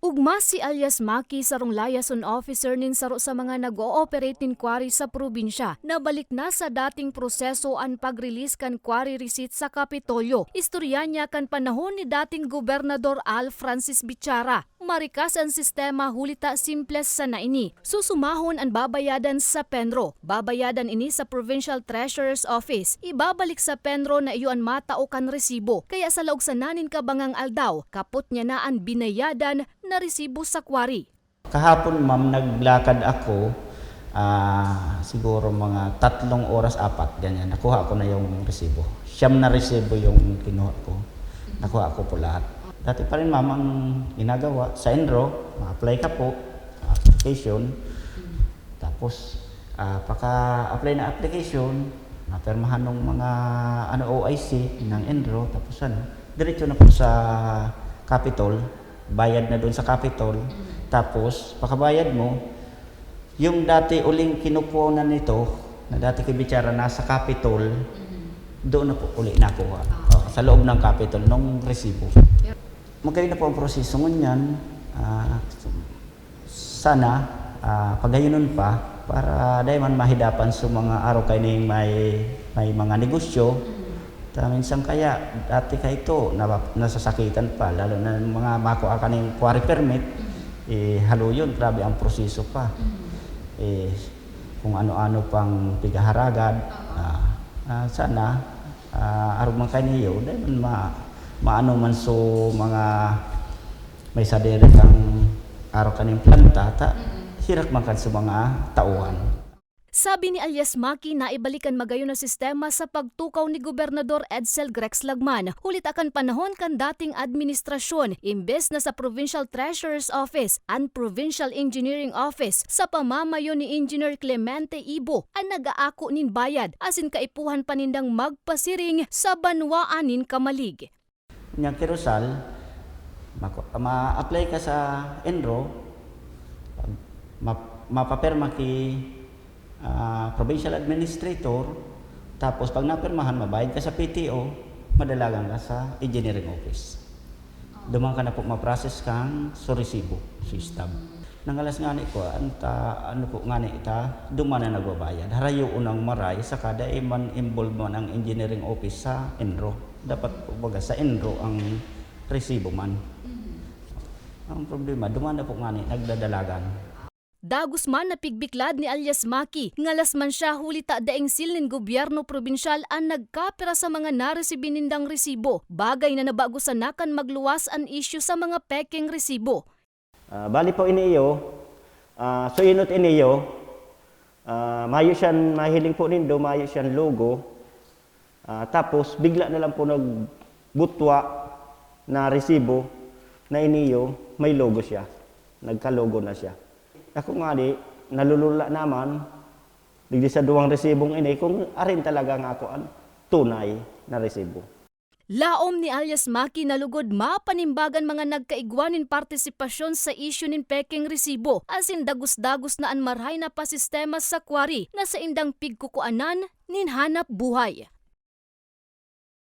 Ugma si alias Maki sarong liaison officer nin saro sa mga nag-ooperate nin quarry sa probinsya. Nabalik na sa dating proseso ang pag-release kan quarry receipt sa Kapitolyo. Istorya niya kan panahon ni dating Gobernador Al Francis Bichara. Marikas ang sistema hulita simples sa naini. Susumahon ang babayadan sa Penro. Babayadan ini sa Provincial Treasurer's Office. Ibabalik sa Penro na iyo ang matao kan resibo. Kaya sa laog sa nanin kabangang aldaw, kapot niya na ang binayadan na resibo sa quarry. Kahapon ma'am, naglakad ako, siguro mga 3 oras, 4, ganyan. Nakuha ko na yung resibo. Siyam na resibo yung kinuha ko. Nakuha ko po lahat. Dati pa rin ma'am ang ginagawa sa Enro, ma-apply ka po, application. Tapos, pagka-apply na application, napirmahan ng mga OIC ng Enro, tapos diretso na po sa Capitol. Bayad na doon sa Capitol. Tapos, pagkabayad mo, yung dati uling kinukunan nito, na dati kay Bichara nasa Capitol, doon na po uli nakuha. Sa loob ng Capitol, nung resibo. Magayon na po ang proseso ngunyan. Sana, pagayonon pa, para dahil man mahidapan sa mga araw kayo na may mga negosyo. Minsan kaya, dati ka ito, nasasakitan pa, lalo na mga makuha ka ng quarry permit, halo yun, grabe ang proseso pa. Kung ano-ano pang pigaharagad, sana, araw man kayo niyo, dahil man maano man so mga may sadere kang araw kaning planta, hirak man kan sa mga tauhan. Sabi ni alias Maki na ibalikan magayon na sistema sa pagtukaw ni Gobernador Edsel Grex Lagman. Hulit akan panahon kan dating administrasyon, imbes na sa Provincial Treasurer's Office and Provincial Engineering Office sa pamamayo ni Engineer Clemente Ibo ang nag-aako nin bayad asin kaipuhan panindang magpasiring sa banwaan nin kamalig. Nya Kirosal, ma-apply ka sa Enro, mapapirma ki Provincial Administrator, tapos pag napirmahan, mabayad ka sa PTO, madalagan ka sa Engineering Office. Duman ka na po ma-process kang so resibo, system. Nangalas nga ni ko, ano po nga ni ita, duman na nagbabayad. Harayo unang maray sa kada man involved man ang Engineering Office sa Enro. Dapat po baga sa Enro ang resibo man. Ang problema, duman na po nga ni nagdadalagan. Dagos man na pigbiklad ni alias Maki, ngalas man siya hulita daing silnin gobyerno probinsyal ang nagkapira sa mga naresibinindang resibo. Bagay na nabagusan na kan magluwas ang issue sa mga peking resibo. Bali po iniyo, so inot iniyo, mayo siyan, mahiling po nindo, mayo siyan logo. Tapos bigla na lang po nagbutwa na resibo na iniyo, may logo siya. Nagka-logo na siya. Ako nga nalulula naman, digdi sa 2 resibong ini, kung arin talaga nga ako ang tunay na resibo. Laom ni alias Maki nalugod mapanimbagan mga nagkaigwanin partisipasyon sa issue nin peking resibo, asin dagos-dagos na ang marhay na pa sistema sa quarry na sa indang pigkukuanan nin hanap buhay.